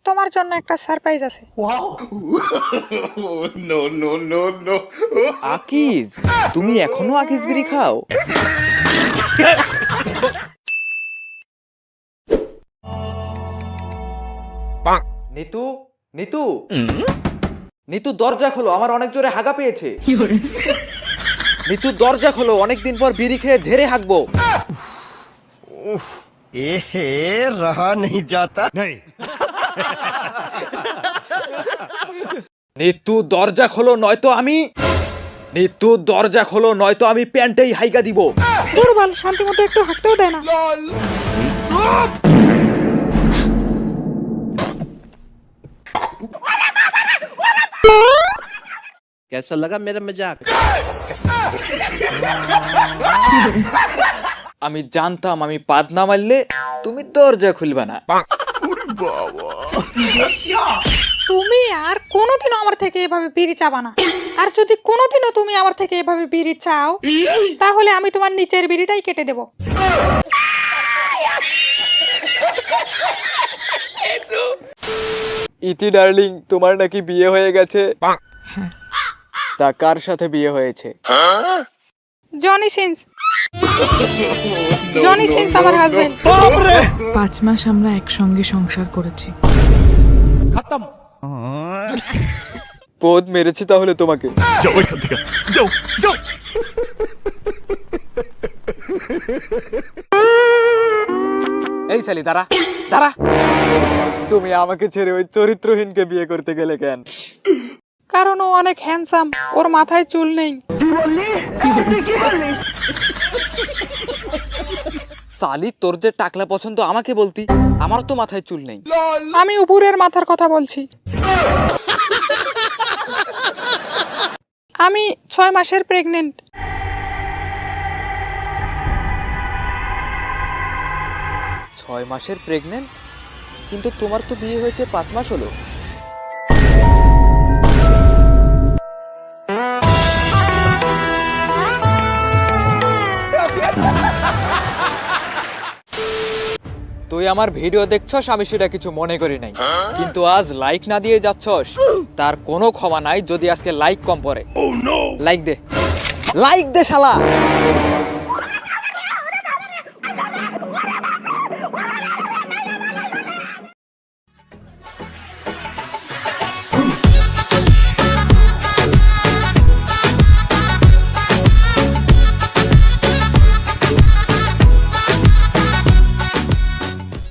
তোমার জন্য একটা সারপ্রাইজ আছে। No no no no Akij, তুমি এখনো আকিজ বিড়ি খাও? নিতু, নিতু, নিতু দরজা খোলো, আমার অনেক জোরে হাগা পেয়েছে। নিতু দরজা খোলো, অনেকদিন পর বিড়ি খেয়ে ঝেড়ে হাগবো। এহে রহা नहीं जाता নিতু দরজা খোলো নয়তো আমি, নিতু দরজা খোলো নয়তো আমি প্যান্টেই হাইগা দিব। দুর্বল, শান্তি মতো একটু হাঁটতেও দেয় না। कैसा लगा मेरा मजाक আমি জানতাম আমি পাদ না মারলে তুমি দরজা খুলবা না। তুমি আর কোনোদিনও আমার থেকে এভাবে বিড়ি চাবা না। আর যদি কোনোদিনও তুমি আমার থেকে এভাবে বিড়ি চাও, তাহলে আমি তোমার নিচের বিড়িটাই কেটে দেব। ইতি ডার্লিং, তোমার নাকি বিয়ে হয়ে গেছে? তা কার সাথে বিয়ে হয়েছে? জনি সিন্স, জনি সিন্স আমার হাজবেন্ড। 5 মাস আমরা একসঙ্গে সংসার করেছি। পোদ মেরেছি তাহলে তোমাকে। যাও এখান থেকে যাও যাও এই শালি দাঁড়া, দাঁড়া। তুমি আমাকে ছেড়ে ওই চরিত্রহীনকে বিয়ে করতে গেলে কেন? কারণ ও অনেক হ্যান্ডসাম, ওর মাথায় চুল নেই। সালি, তোর যে টাকলা পছন্দ আমাকে বলতি, আমার তো মাথায় চুল নেই। আমি উপরের মাথার কথা বলছি। আমি 6 মাসের প্রেগনেন্ট। ছয় মাসের প্রেগনেন্ট? কিন্তু তোমার তো বিয়ে হয়েছে 5 মাস হলো। তুই আমার ভিডিও দেখছস, আমি সেটা কিছু মনে করি নাই, কিন্তু আজ লাইক না দিয়ে যাচ্ছস, তার কোনো ক্ষমা নাই যদি আজকে লাইক কম পড়ে। লাইক দে, লাইক দে শালা।